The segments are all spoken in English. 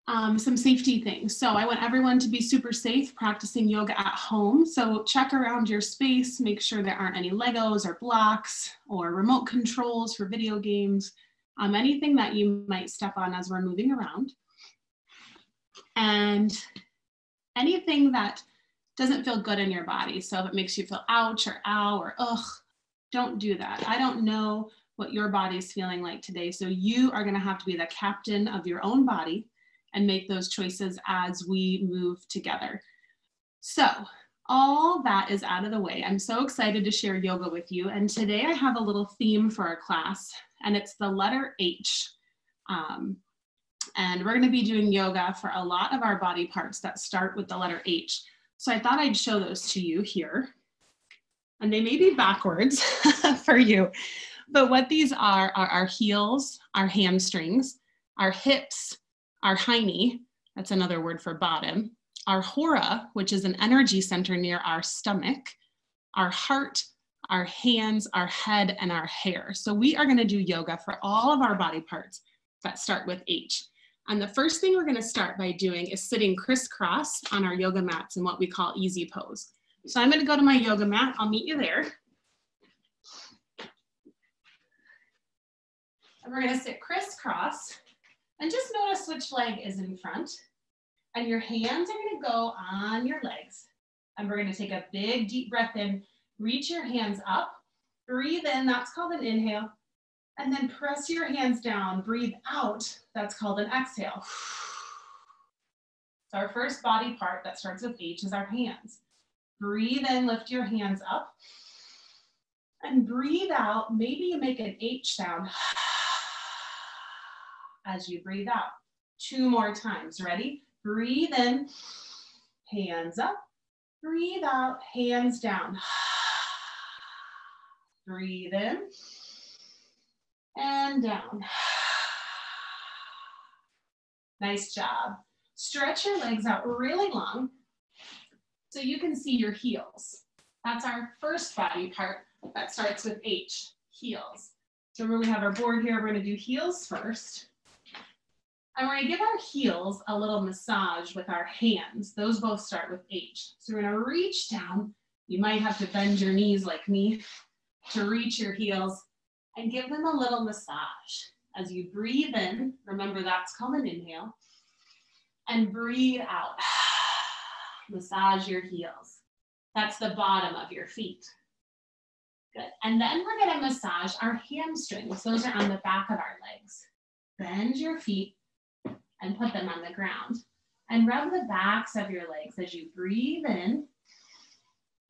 some safety things. So I want everyone to be super safe practicing yoga at home. So check around your space, make sure there aren't any Legos or blocks or remote controls for video games, anything that you might step on as we're moving around. And anything that doesn't feel good in your body. So if it makes you feel ouch or ow or ugh, don't do that. I don't know what your body's feeling like today. So you are gonna have to be the captain of your own body and make those choices as we move together. So all that is out of the way. I'm so excited to share yoga with you. And today I have a little theme for our class, and it's the letter H. And we're gonna be doing yoga for a lot of our body parts that start with the letter H. So I thought I'd show those to you here. And they may be backwards for you, but what these are our heels, our hamstrings, our hips, our hiney, that's another word for bottom, our hora, which is an energy center near our stomach, our heart, our hands, our head, and our hair. So we are gonna do yoga for all of our body parts that start with H. And the first thing we're gonna start by doing is sitting crisscross on our yoga mats in what we call easy pose. So I'm gonna go to my yoga mat, I'll meet you there. And we're gonna sit crisscross and just notice which leg is in front. And your hands are gonna go on your legs. And we're gonna take a big deep breath in, reach your hands up, breathe in, that's called an inhale. And then press your hands down, breathe out, that's called an exhale. So our first body part that starts with H is our hands. Breathe in, lift your hands up. And breathe out, maybe you make an H sound as you breathe out. 2 more times, ready? Breathe in, hands up. Breathe out, hands down. Breathe in and down. Nice job. Stretch your legs out really long so you can see your heels. That's our first body part that starts with H, heels. So we have our board here, we're gonna do heels first. And we're gonna give our heels a little massage with our hands. Those both start with H. So we're gonna reach down. You might have to bend your knees like me to reach your heels and give them a little massage. As you breathe in, remember that's called an inhale, and breathe out. Massage your heels. That's the bottom of your feet. Good. And then we're gonna massage our hamstrings. Those are on the back of our legs. Bend your feet and put them on the ground. And rub the backs of your legs as you breathe in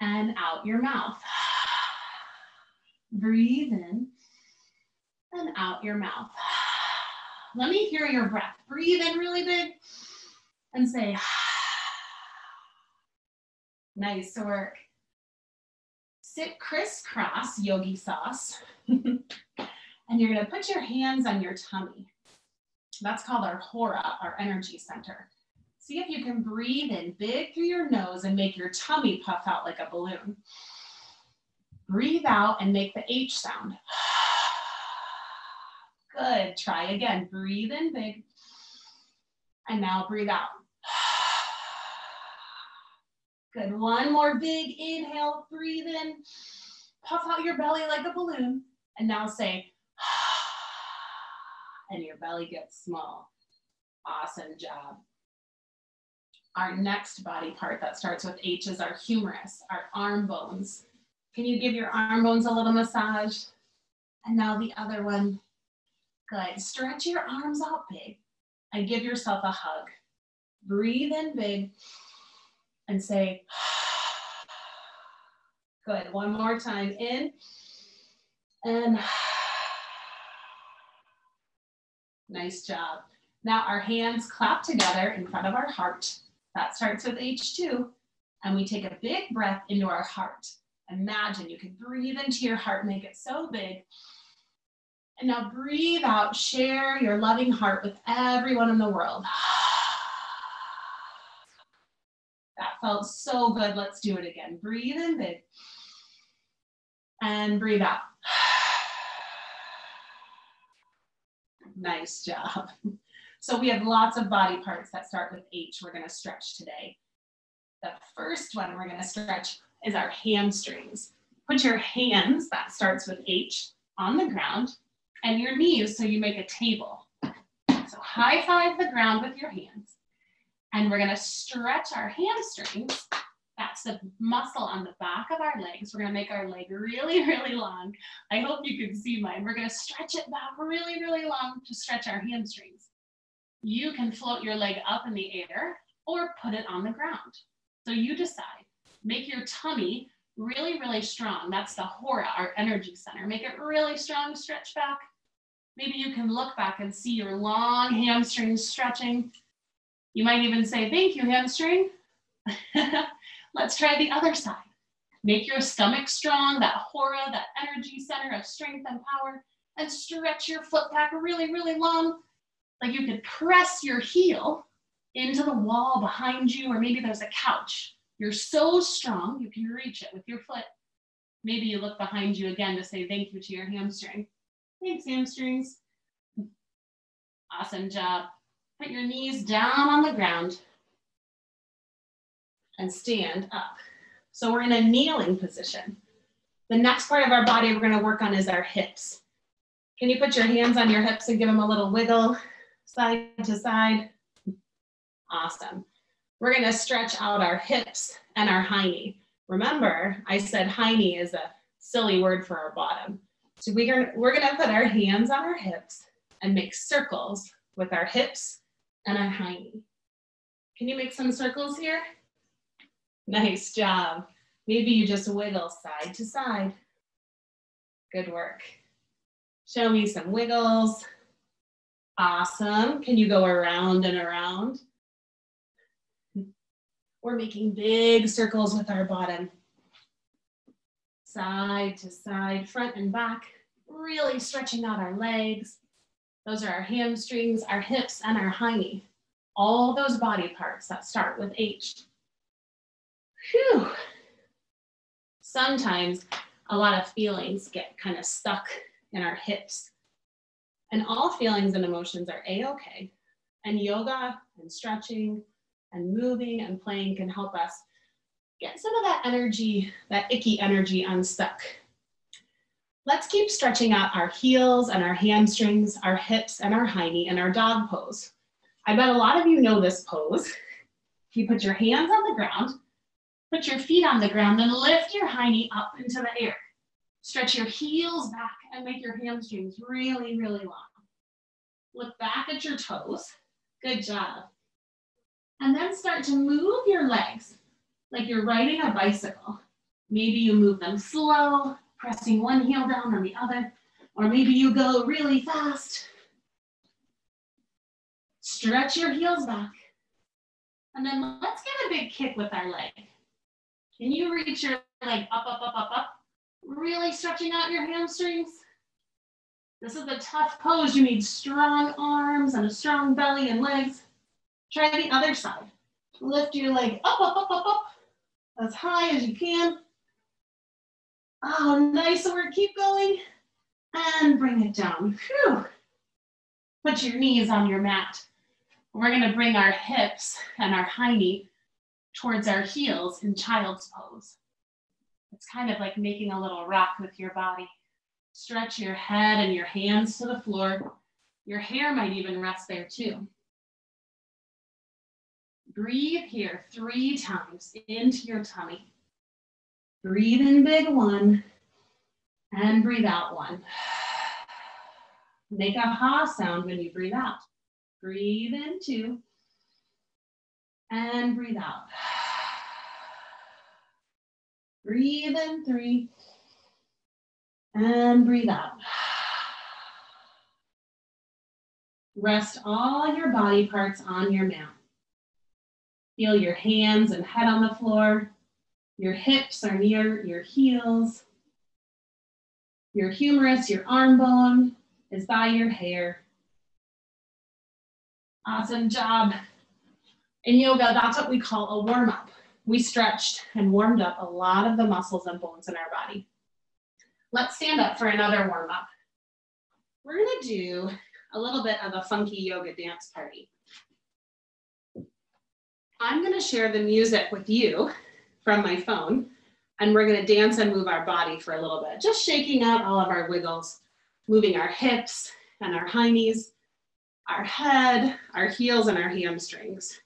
and out your mouth. Breathe in and out your mouth. Let me hear your breath. Breathe in really big and say, nice work. Sit crisscross, yogi sauce. And you're gonna put your hands on your tummy. That's called our hora, our energy center. See if you can breathe in big through your nose and make your tummy puff out like a balloon. Breathe out and make the H sound. Good, try again. Breathe in big. And now breathe out. Good, one more big inhale, breathe in. Puff out your belly like a balloon. And now say, and your belly gets small. Awesome job. Our next body part that starts with H is our humerus, our arm bones. Can you give your arm bones a little massage? And now the other one. Good. Stretch your arms out big and give yourself a hug. Breathe in big and say, good. One more time. In and nice job. Now our hands clap together in front of our heart. That starts with H2. And we take a big breath into our heart. Imagine you can breathe into your heart, make it so big. And now breathe out, share your loving heart with everyone in the world. That felt so good. Let's do it again. Breathe in big. And breathe out. Nice job. So we have lots of body parts that start with H we're gonna stretch today. The first one we're gonna stretch is our hamstrings. Put your hands, that starts with H, on the ground, and your knees so you make a table. So high five the ground with your hands. And we're gonna stretch our hamstrings. That's the muscle on the back of our legs. We're gonna make our leg really, really long. I hope you can see mine. We're gonna stretch it back really, really long to stretch our hamstrings. You can float your leg up in the air or put it on the ground. So you decide. Make your tummy really, really strong. That's the hora, our energy center. Make it really strong, stretch back. Maybe you can look back and see your long hamstrings stretching. You might even say, thank you, hamstring. Let's try the other side. Make your stomach strong, that hora, that energy center of strength and power, and stretch your foot back really, really long. Like you could press your heel into the wall behind you, or maybe there's a couch. You're so strong, you can reach it with your foot. Maybe you look behind you again to say thank you to your hamstring. Thanks, hamstrings. Awesome job. Put your knees down on the ground and stand up. So we're in a kneeling position. The next part of our body we're gonna work on is our hips. Can you put your hands on your hips and give them a little wiggle, side to side? Awesome. We're gonna stretch out our hips and our hiney. Remember, I said hiney is a silly word for our bottom. So we're gonna put our hands on our hips and make circles with our hips and our hiney. Can you make some circles here? Nice job. Maybe you just wiggle side to side. Good work. Show me some wiggles. Awesome. Can you go around and around? We're making big circles with our bottom. Side to side, front and back, really stretching out our legs. Those are our hamstrings, our hips, and our hiney. All those body parts that start with H. Phew. Sometimes a lot of feelings get kind of stuck in our hips. And all feelings and emotions are a-okay. And yoga and stretching and moving and playing can help us get some of that energy, that icky energy unstuck. Let's keep stretching out our heels and our hamstrings, our hips and our hiney and our dog pose. I bet a lot of you know this pose. You put your hands on the ground, put your feet on the ground, then lift your hiney up into the air. Stretch your heels back and make your hamstrings really, really long. Look back at your toes. Good job. And then start to move your legs like you're riding a bicycle. Maybe you move them slow, pressing one heel down on the other, or maybe you go really fast. Stretch your heels back. And then let's get a big kick with our leg. Can you reach your leg up, up, up, up, up? Really stretching out your hamstrings. This is a tough pose. You need strong arms and a strong belly and legs. Try the other side. Lift your leg up, up, up, up, up, as high as you can. Oh, nice work. Keep going. And bring it down. Whew. Put your knees on your mat. We're going to bring our hips and our hiney towards our heels in child's pose. It's kind of like making a little rock with your body. Stretch your head and your hands to the floor. Your hair might even rest there too. Breathe here 3 times into your tummy. Breathe in big 1 and breathe out 1. Make a ha sound when you breathe out. Breathe in 2 and breathe out. Breathe in 3 and breathe out. Rest all your body parts on your mat. Feel your hands and head on the floor. Your hips are near your heels. Your humerus, your arm bone is by your hair. Awesome job. In yoga, that's what we call a warm-up. We stretched and warmed up a lot of the muscles and bones in our body. Let's stand up for another warm-up. We're gonna do a little bit of a funky yoga dance party. I'm gonna share the music with you from my phone, and we're gonna dance and move our body for a little bit, just shaking out all of our wiggles, moving our hips and our high knees, our head, our heels, and our hamstrings.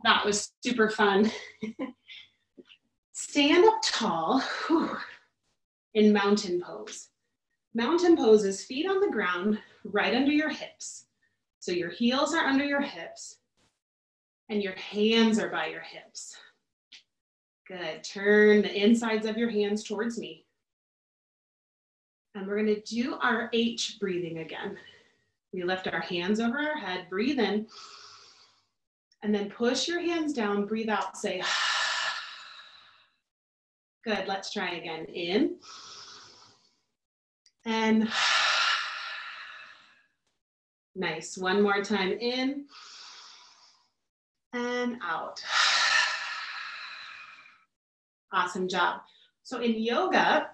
That was super fun. Stand up tall in mountain pose. Mountain pose is feet on the ground, right under your hips. So your heels are under your hips and your hands are by your hips. Good, turn the insides of your hands towards me. And we're gonna do our H breathing again. We lift our hands over our head, breathe in, and then push your hands down, breathe out, say, good, let's try again. In, and nice, one more time, in, and out. Awesome job. So in yoga,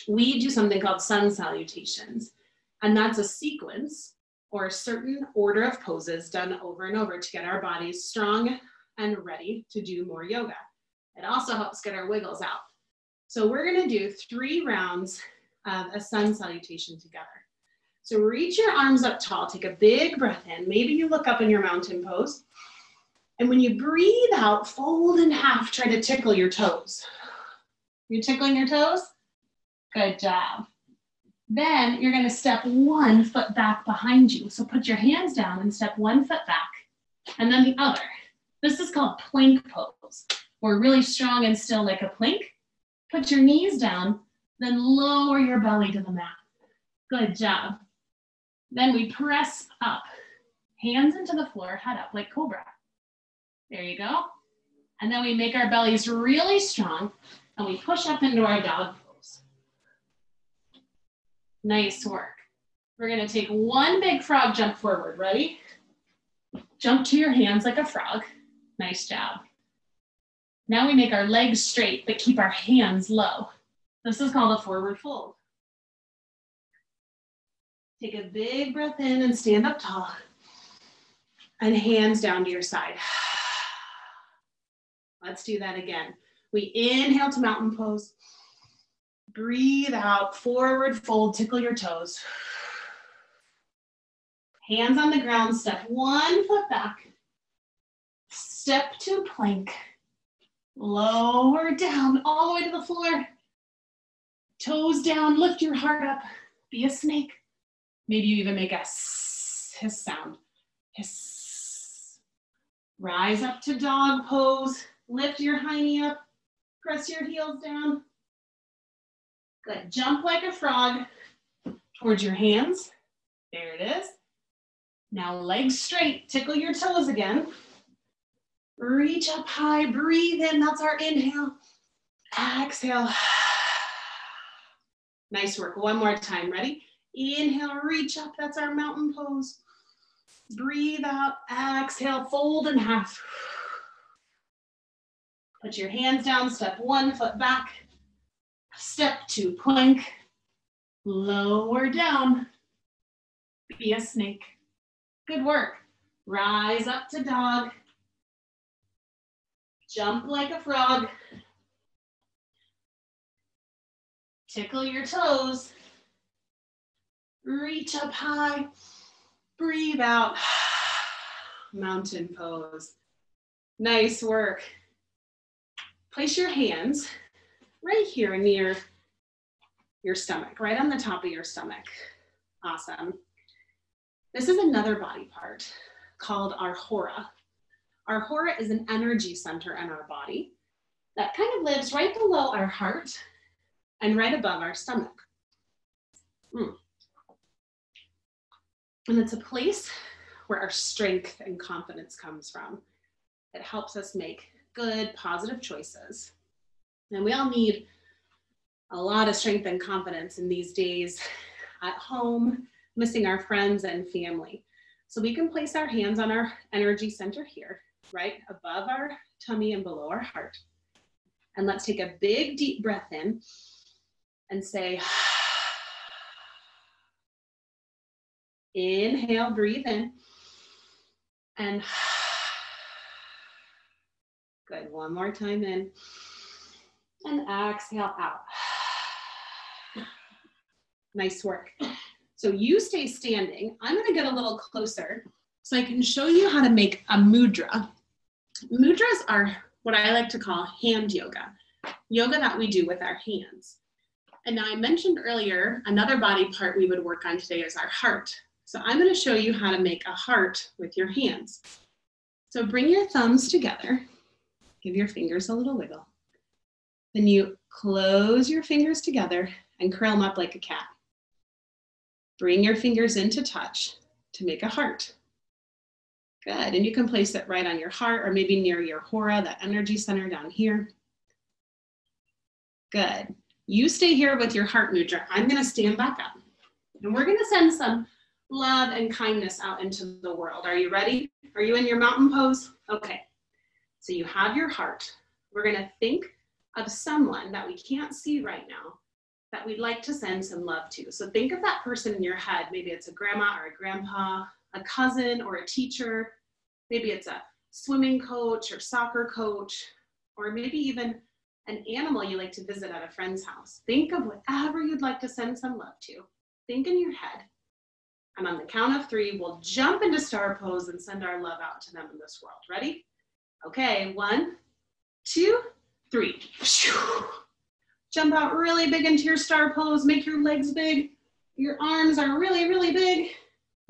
we do something called sun salutations, and that's a sequence or a certain order of poses done over and over to get our bodies strong and ready to do more yoga. It also helps get our wiggles out. So we're gonna do 3 rounds of a sun salutation together. So reach your arms up tall, take a big breath in. Maybe you look up in your mountain pose. And when you breathe out, fold in half, try to tickle your toes. You tickling your toes? Good job. Then you're gonna step 1 foot back behind you. So put your hands down and step 1 foot back, and then the other. This is called plank pose. We're really strong and still like a plank. Put your knees down, then lower your belly to the mat. Good job. Then we press up, hands into the floor, head up like cobra. There you go. And then we make our bellies really strong and we push up into our dog pose. Nice work. We're gonna take 1 big frog jump forward. Ready? Jump to your hands like a frog. Nice job. Now we make our legs straight, but keep our hands low. This is called a forward fold. Take a big breath in and stand up tall. And hands down to your side. Let's do that again. We inhale to mountain pose. Breathe out, forward fold, tickle your toes. Hands on the ground, step 1 foot back. Step 2 plank. Lower down, all the way to the floor. Toes down, lift your heart up. Be a snake. Maybe you even make a hiss sound. Hiss. Rise up to dog pose. Lift your hiney up. Press your heels down. Good. Jump like a frog towards your hands. There it is. Now legs straight. Tickle your toes again. Reach up high. Breathe in. That's our inhale. Exhale. Nice work. One more time. Ready? Inhale, reach up. That's our mountain pose. Breathe out. Exhale, fold in half. Put your hands down. Step 1 foot back. Step 2 plank. Lower down. Be a snake. Good work. Rise up to dog. Jump like a frog. Tickle your toes. Reach up high. Breathe out. Mountain pose. Nice work. Place your hands right here near your stomach, right on the top of your stomach. Awesome. This is another body part called our hora. Our hora is an energy center in our body that kind of lives right below our heart and right above our stomach. And it's a place where our strength and confidence comes from. It helps us make good, positive choices. And we all need a lot of strength and confidence in these days at home, missing our friends and family. So we can place our hands on our energy center here, right above our tummy and below our heart. And let's take a big, deep breath in and say, inhale, breathe in, and good. One more time in, and exhale out. Nice work. So you stay standing. I'm gonna get a little closer so I can show you how to make a mudra. Mudras are what I like to call hand yoga, yoga that we do with our hands. And now I mentioned earlier, another body part we would work on today is our heart. So I'm going to show you how to make a heart with your hands. So bring your thumbs together, give your fingers a little wiggle. Then you close your fingers together and curl them up like a cat. Bring your fingers into touch to make a heart. Good, and you can place it right on your heart or maybe near your hora, that energy center down here. Good. You stay here with your heart mudra. I'm gonna stand back up and we're gonna send some love and kindness out into the world. Are you ready? Are you in your mountain pose? Okay, so you have your heart. We're gonna think of someone that we can't see right now that we'd like to send some love to. So think of that person in your head. Maybe it's a grandma or a grandpa, a cousin or a teacher. Maybe it's a swimming coach or soccer coach, or maybe even an animal you like to visit at a friend's house. Think of whatever you'd like to send some love to. Think in your head. And on the count of 3, we'll jump into star pose and send our love out to them in this world. Ready? Okay, 1, 2, 3. Jump out really big into your star pose. Make your legs big. Your arms are really, really big.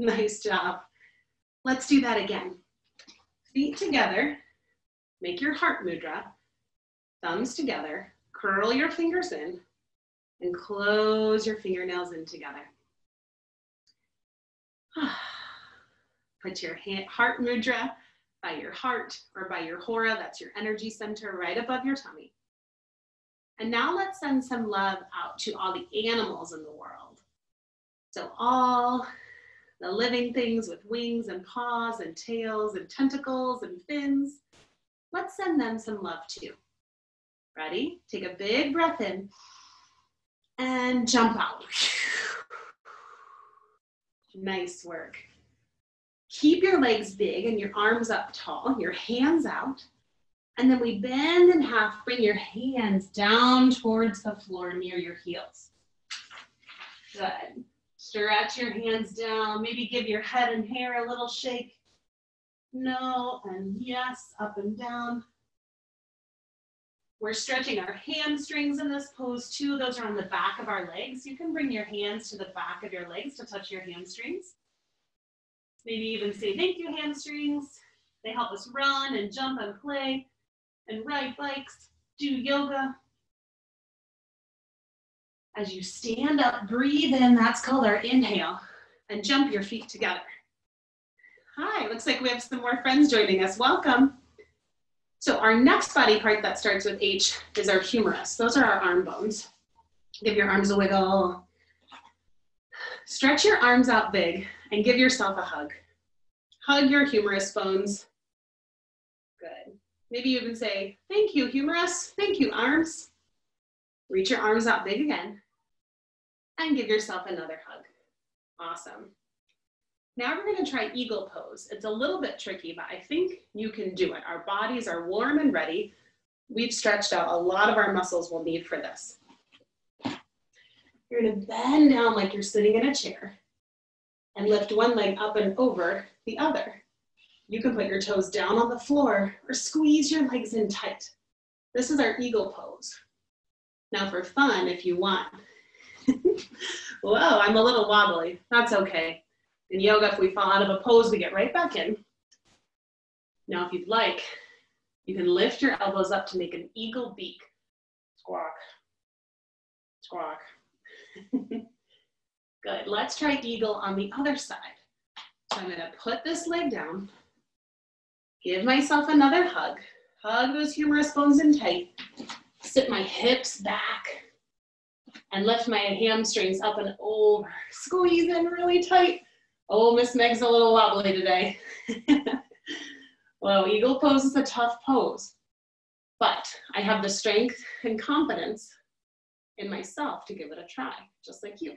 Nice job. Let's do that again. Feet together. Make your heart mudra. Thumbs together, curl your fingers in, and close your fingernails in together. Put your heart mudra by your heart or by your hora, that's your energy center right above your tummy. And now let's send some love out to all the animals in the world. So all the living things with wings and paws and tails and tentacles and fins, let's send them some love too. Ready? Take a big breath in and jump out. Nice work. Keep your legs big and your arms up tall, your hands out, And then we bend in half, bring your hands down towards the floor near your heels. Good. Stretch your hands down. Maybe give your head and hair a little shake. No, and yes, up and down. We're stretching our hamstrings in this pose too. Those are on the back of our legs. You can bring your hands to the back of your legs to touch your hamstrings. Maybe even say, thank you, hamstrings. They help us run and jump and play and ride bikes, do yoga. As you stand up, breathe in, that's called our inhale, and jump your feet together. Hi, looks like we have some more friends joining us. Welcome. So our next body part that starts with H is our humerus. Those are our arm bones. Give your arms a wiggle. Stretch your arms out big and give yourself a hug. Hug your humerus bones. Good. Maybe you even say, thank you, humerus. Thank you, arms. Reach your arms out big again and give yourself another hug. Awesome. Now we're going to try eagle pose. It's a little bit tricky, but I think you can do it. Our bodies are warm and ready. We've stretched out a lot of our muscles we'll need for this. You're going to bend down like you're sitting in a chair and lift one leg up and over the other. You can put your toes down on the floor or squeeze your legs in tight. This is our eagle pose. Now for fun, if you want. Whoa, I'm a little wobbly. That's okay. In yoga, if we fall out of a pose, we get right back in. Now, if you'd like, you can lift your elbows up to make an eagle beak. Squawk, squawk. Good, let's try eagle on the other side. So I'm gonna put this leg down, give myself another hug, hug those humerus bones in tight, sit my hips back, and lift my hamstrings up and over. Squeeze in really tight. Oh, Miss Meg's a little wobbly today. Well, eagle pose is a tough pose, but I have the strength and confidence in myself to give it a try, just like you.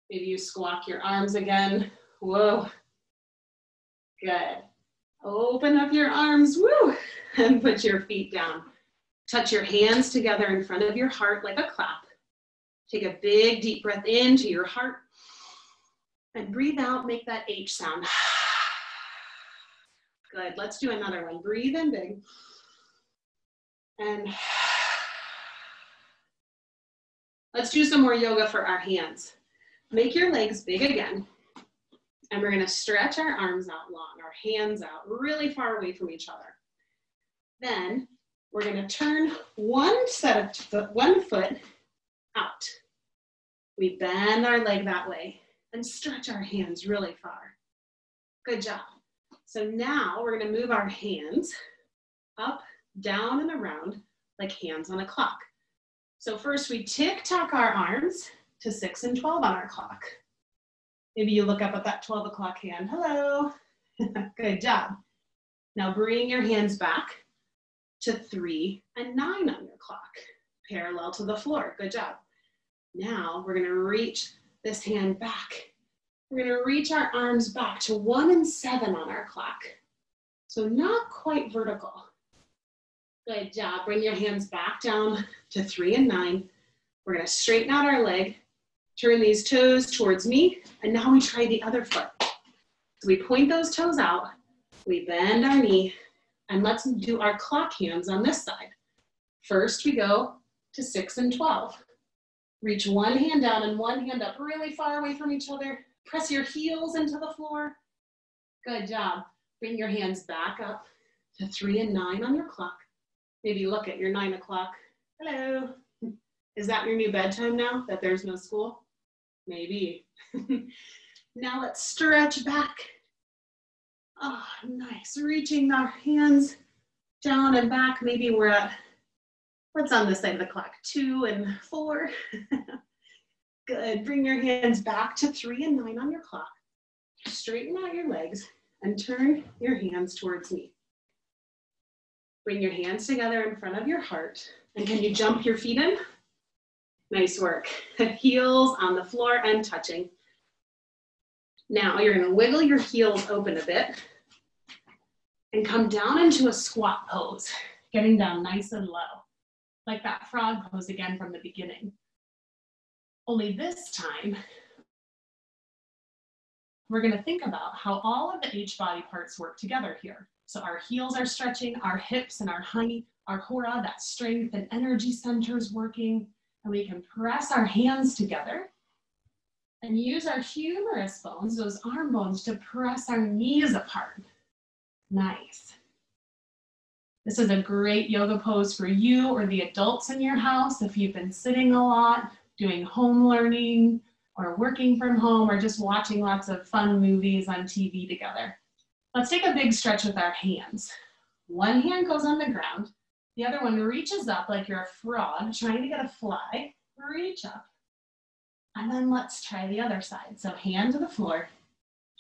Maybe you squawk your arms again. Whoa. Good. Open up your arms, woo, and put your feet down. Touch your hands together in front of your heart like a clap. Take a big deep breath into your heart and breathe out, make that H sound. Good, let's do another one. Breathe in big. And let's do some more yoga for our hands. Make your legs big again. And we're gonna stretch our arms out long, our hands out really far away from each other. Then we're gonna turn one foot out. We bend our leg that way and stretch our hands really far. Good job. So now we're gonna move our hands up, down, and around like hands on a clock. So first we tick-tock our arms to 6 and 12 on our clock. Maybe you look up at that 12 o'clock hand. Hello. Good job. Now bring your hands back to 3 and 9 on your clock, parallel to the floor. Good job. Now we're gonna reach this hand back. We're gonna reach our arms back to 1 and 7 on our clock. So not quite vertical. Good job. Bring your hands back down to 3 and 9. We're gonna straighten out our leg, turn these toes towards me, and now we try the other foot. So we point those toes out, we bend our knee, and let's do our clock hands on this side. First, we go to 6 and 12. Reach one hand down and one hand up really far away from each other. Press your heels into the floor. Good job. Bring your hands back up to 3 and 9 on your clock. Maybe look at your 9 o'clock. Hello. Is that your new bedtime now, that there's no school? Maybe. Now let's stretch back. Oh, nice. Reaching our hands down and back. Maybe we're at, what's on this side of the clock? 2 and 4. Good. Bring your hands back to 3 and 9 on your clock. Straighten out your legs and turn your hands towards me. Bring your hands together in front of your heart. And can you jump your feet in? Nice work. Heels on the floor and touching. Now you're going to wiggle your heels open a bit and come down into a squat pose. getting down nice and low, like that frog pose again from the beginning. Only this time, we're gonna think about how all of the H body parts work together here. So our heels are stretching, our hips and our hiney, our hora, that strength and energy center is working, and we can press our hands together and use our humerus bones, those arm bones, to press our knees apart. Nice. This is a great yoga pose for you or the adults in your house if you've been sitting a lot, doing home learning, or working from home, or just watching lots of fun movies on TV together. Let's take a big stretch with our hands. One hand goes on the ground, the other one reaches up like you're a frog trying to get a fly. Reach up. And then let's try the other side. So hand to the floor.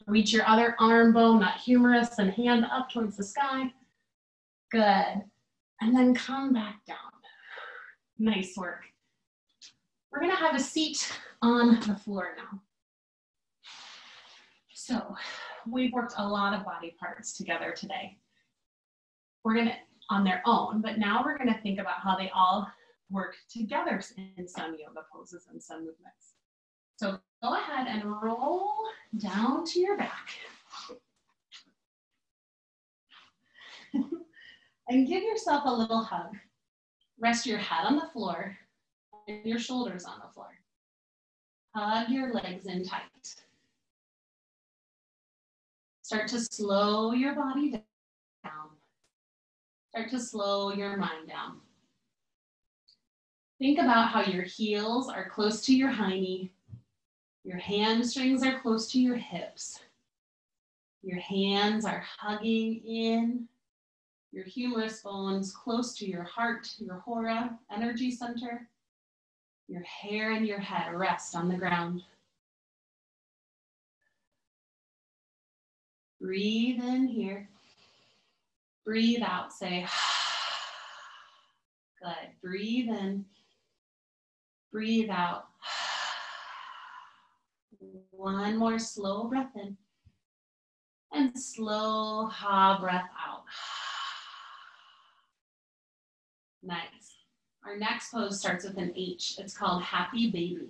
Reach your other arm bone, that humerus, and hand up towards the sky. Good. And then come back down. Nice work. We're gonna have a seat on the floor now. So we've worked a lot of body parts together today. We're gonna, on their own, but now we're gonna think about how they all work together in some yoga poses and some movements. So go ahead and roll down to your back. And give yourself a little hug. Rest your head on the floor and your shoulders on the floor. Hug your legs in tight. Start to slow your body down. Start to slow your mind down. Think about how your heels are close to your hiney. Your hamstrings are close to your hips. Your hands are hugging in. Your humerus bones close to your heart, your hora, energy center. Your hair and your head rest on the ground. Breathe in here. Breathe out, say, good. Breathe in. Breathe out. One more slow breath in. And slow ha breath out. Nice. Our next pose starts with an H. It's called Happy Baby.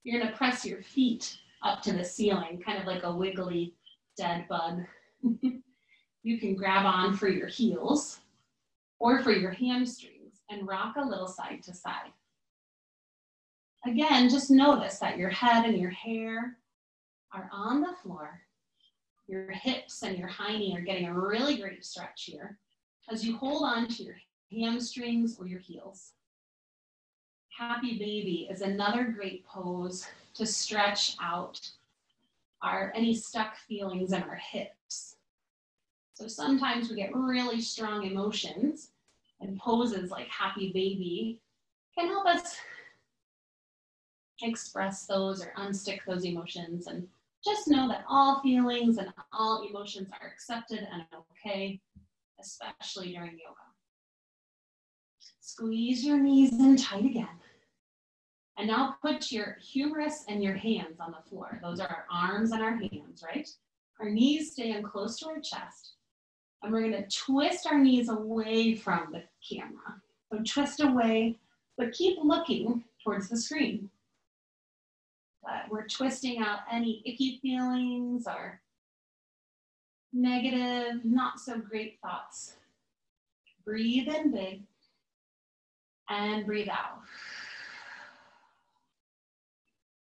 You're gonna press your feet up to the ceiling, kind of like a wiggly dead bug. You can grab on for your heels or for your hamstrings and rock a little side to side. Again, just notice that your head and your hair are on the floor. Your hips and your hiney are getting a really great stretch here as you hold on to your hamstrings or your heels. Happy Baby is another great pose to stretch out any stuck feelings in our hips. So sometimes we get really strong emotions, and poses like Happy Baby can help us express those or unstick those emotions, and just know that all feelings and all emotions are accepted and okay, especially during yoga. Squeeze your knees in tight again. And now put your humerus and your hands on the floor. Those are our arms and our hands, right? Our knees stay in close to our chest. And we're gonna twist our knees away from the camera. So twist away, but keep looking towards the screen. We're twisting out any icky feelings or negative, not so great thoughts. Breathe in big and breathe out.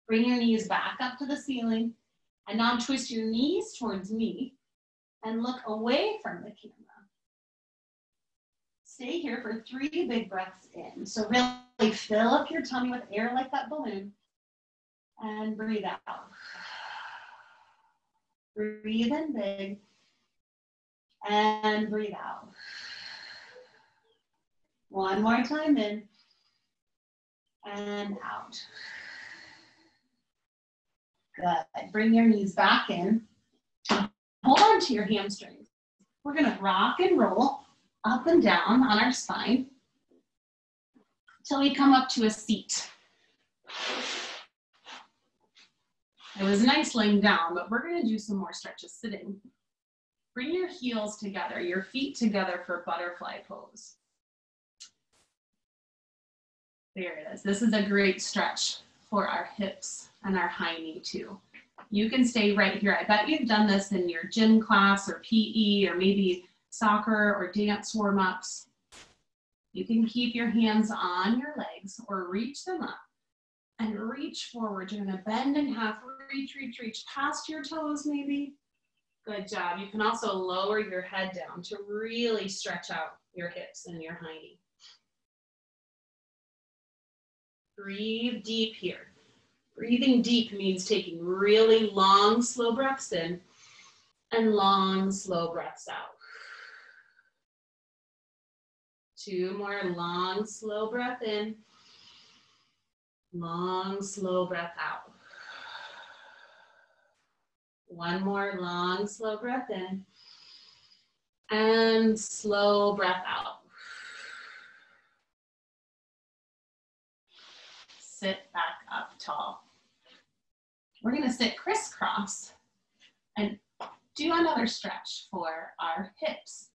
Bring your knees back up to the ceiling, and now twist your knees towards me and look away from the camera. Stay here for 3 big breaths in. So really fill up your tummy with air like that balloon and breathe out. Breathe in big and breathe out. One more time in and out. Good. Bring your knees back in. Hold on to your hamstrings. We're going to rock and roll up and down on our spine until we come up to a seat. It was nice laying down, but we're going to do some more stretches sitting. Bring your heels together, your feet together for butterfly pose. There it is. This is a great stretch for our hips and our high knee too. You can stay right here. I bet you've done this in your gym class or PE or maybe soccer or dance warm-ups. You can keep your hands on your legs or reach them up and reach forward. You're gonna bend in half, reach, reach, reach past your toes maybe. Good job. You can also lower your head down to really stretch out your hips and your high knee. Breathe deep here. Breathing deep means taking really long, slow breaths in and long, slow breaths out. 2 more long, slow breath in, long, slow breath out. 1 more long, slow breath in and slow breath out. Sit back up tall. We're gonna sit crisscross and do another stretch for our hips.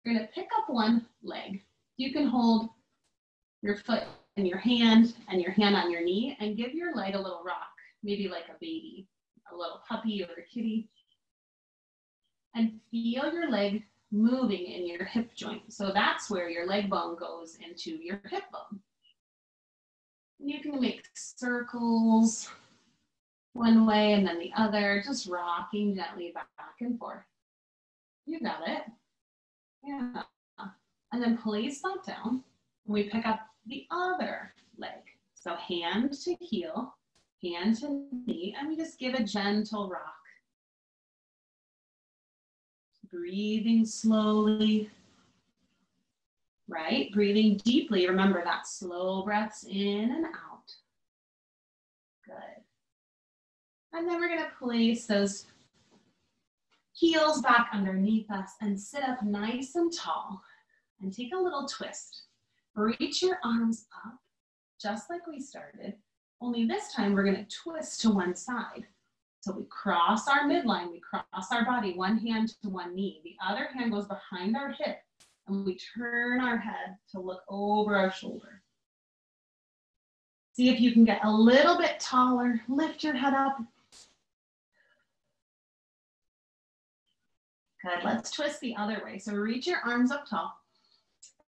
You're gonna pick up one leg. You can hold your foot in your hand and your hand on your knee and give your leg a little rock, maybe like a baby, a little puppy or a kitty. And feel your leg moving in your hip joint. So that's where your leg bone goes into your hip bone. You can make circles one way and then the other, just rocking gently back and forth. You got it. Yeah. And then place that down. We pick up the other leg. So hand to heel, hand to knee, and we just give a gentle rock. Breathing slowly. Right? Breathing deeply. Remember that slow breaths in and out. Good. And then we're going to place those heels back underneath us and sit up nice and tall and take a little twist. Reach your arms up just like we started. Only this time we're going to twist to one side. So we cross our midline, we cross our body, one hand to one knee. The other hand goes behind our hip. And we turn our head to look over our shoulder. See if you can get a little bit taller. Lift your head up. Good, let's twist the other way. So reach your arms up tall.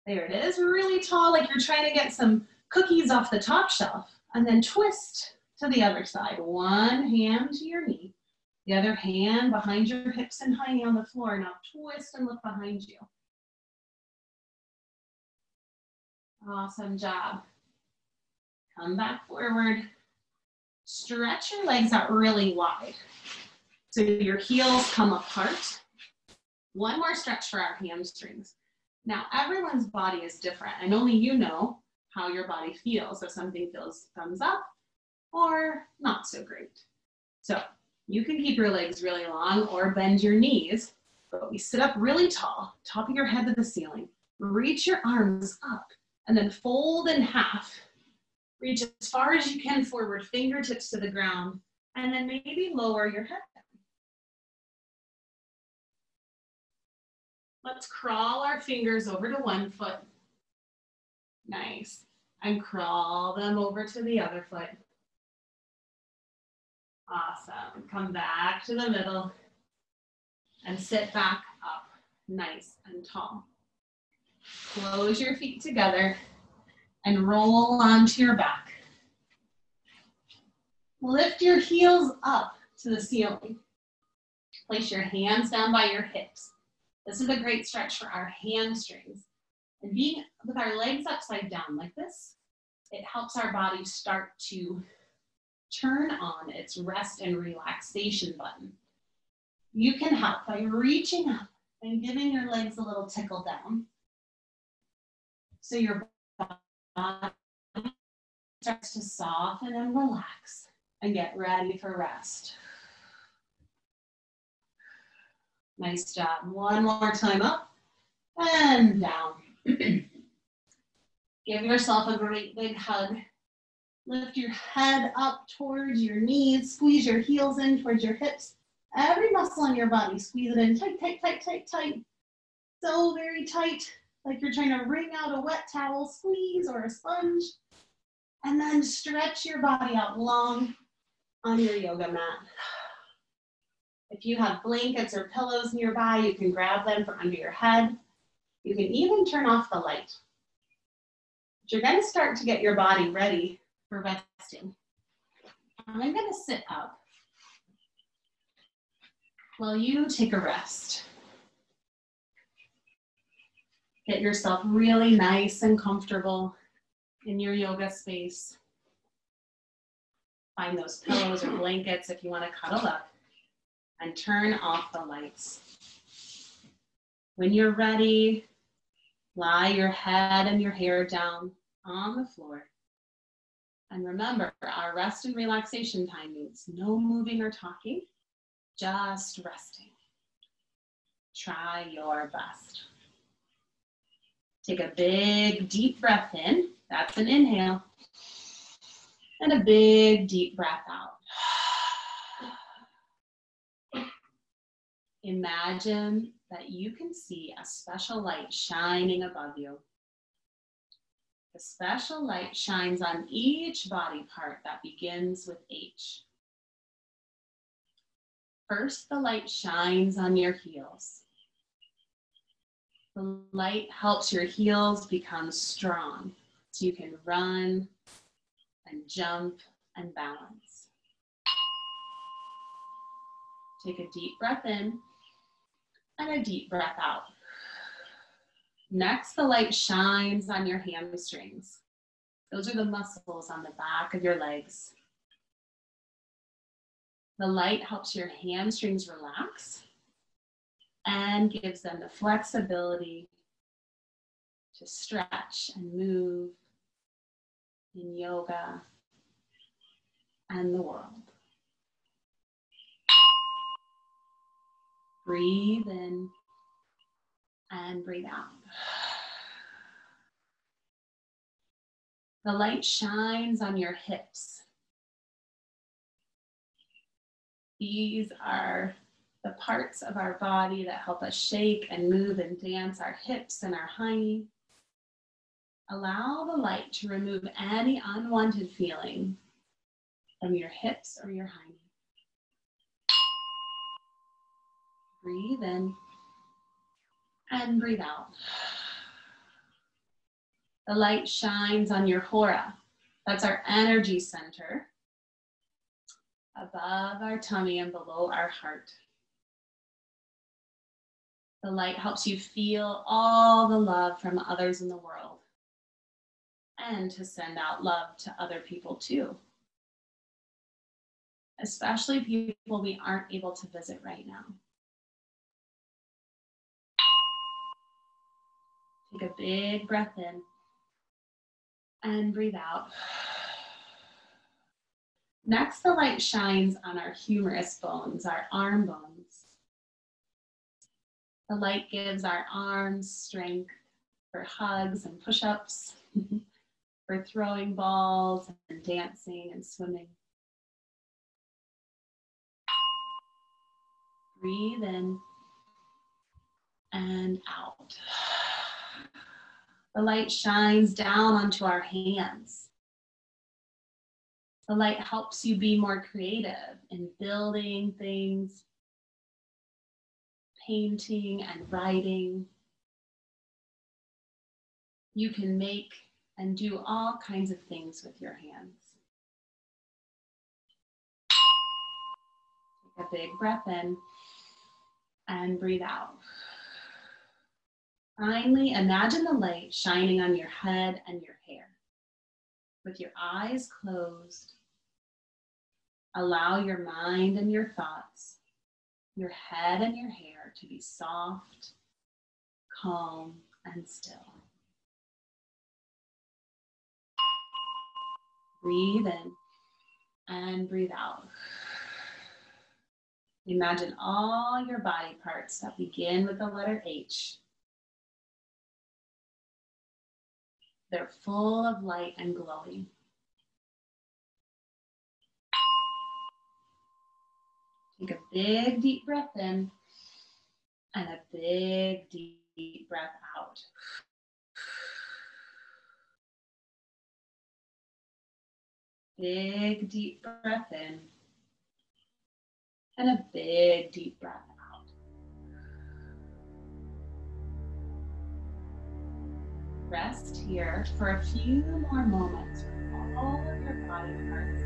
There it is, really tall, like you're trying to get some cookies off the top shelf. And then twist to the other side. One hand to your knee. The other hand behind your hips and high knee on the floor. Now twist and look behind you. Awesome job. Come back forward. Stretch your legs out really wide. So your heels come apart. One more stretch for our hamstrings. Now, everyone's body is different, and only you know how your body feels. If something feels thumbs up or not so great. So you can keep your legs really long or bend your knees, but we sit up really tall, top of your head to the ceiling. Reach your arms up. And then fold in half. Reach as far as you can forward, fingertips to the ground, and then maybe lower your head down. Let's crawl our fingers over to one foot. Nice. And crawl them over to the other foot. Awesome. Come back to the middle and sit back up, nice and tall. Close your feet together and roll onto your back. Lift your heels up to the ceiling. Place your hands down by your hips. This is a great stretch for our hamstrings. And being with our legs upside down like this, it helps our body start to turn on its rest and relaxation button. You can help by reaching up and giving your legs a little tickle down. So your body starts to soften and relax and get ready for rest. Nice job. One more time up and down. Give yourself a great big hug. Lift your head up towards your knees. Squeeze your heels in towards your hips Every muscle in your body, squeeze it in tight, tight, tight, tight, tight. So very tight, like you're trying to wring out a wet towel, squeeze, or a sponge. And then stretch your body out long on your yoga mat. If you have blankets or pillows nearby, you can grab them from under your head. You can even turn off the light. But you're going to start to get your body ready for resting. I'm going to sit up while you take a rest. Get yourself really nice and comfortable in your yoga space. Find those pillows or blankets if you want to cuddle up, and turn off the lights. When you're ready, lie your head and your hair down on the floor. And remember, our rest and relaxation time means no moving or talking, just resting. Try your best. Take a big, deep breath in. That's an inhale. And a big, deep breath out. Imagine that you can see a special light shining above you. The special light shines on each body part that begins with H. First, the light shines on your heels. The light helps your heels become strong so you can run and jump and balance. Take a deep breath in and a deep breath out. Next, the light shines on your hamstrings. Those are the muscles on the back of your legs. The light helps your hamstrings relax and gives them the flexibility to stretch and move in yoga and the world. Breathe in and breathe out. The light shines on your hips. These are the parts of our body that help us shake and move and dance, our hips and our hiney. Allow the light to remove any unwanted feeling from your hips or your hiney. Breathe in and breathe out. The light shines on your hora. That's our energy center, above our tummy and below our heart. The light helps you feel all the love from others in the world and to send out love to other people too, especially people we aren't able to visit right now. Take a big breath in and breathe out. Next, the light shines on our humerus bones, our arm bones. The light gives our arms strength for hugs and push-ups, for throwing balls and dancing and swimming. Breathe in and out. The light shines down onto our hands. The light helps you be more creative in building things, painting and writing. You can make and do all kinds of things with your hands. Take a big breath in and breathe out. Finally, imagine the light shining on your head and your hair. With your eyes closed, allow your mind and your thoughts, your head and your hair to be soft, calm, and still. Breathe in and breathe out. Imagine all your body parts that begin with the letter H. They're full of light and glowing. a big deep breath in and a big deep breath out. Big deep breath in and a big deep breath out. Rest here for a few more moments with all of your body parts.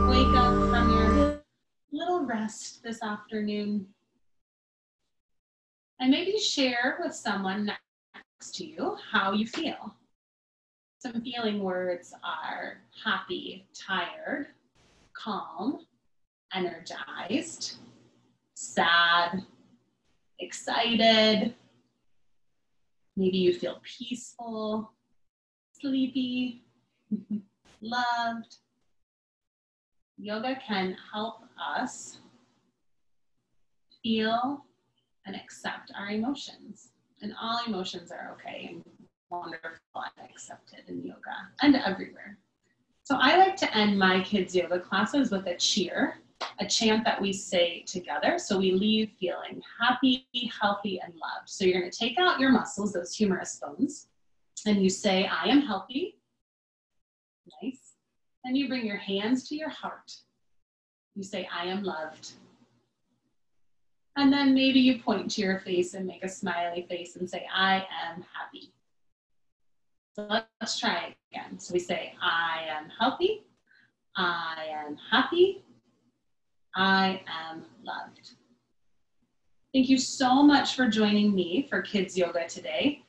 Wake up from your little rest this afternoon and maybe share with someone next to you how you feel. Some feeling words are happy, tired, calm, energized, sad, excited. Maybe you feel peaceful, sleepy, loved. Yoga can help us feel and accept our emotions. And all emotions are okay and wonderful and accepted in yoga and everywhere. So I like to end my kids' yoga classes with a cheer, a chant that we say together. So we leave feeling happy, healthy, and loved. So you're going to take out your muscles, those humerus bones, and you say, I am healthy. Nice. Then you bring your hands to your heart. You say, I am loved. And then maybe you point to your face and make a smiley face and say, I am happy. So let's try it again. So we say, I am healthy. I am happy. I am loved. Thank you so much for joining me for Kids Yoga today.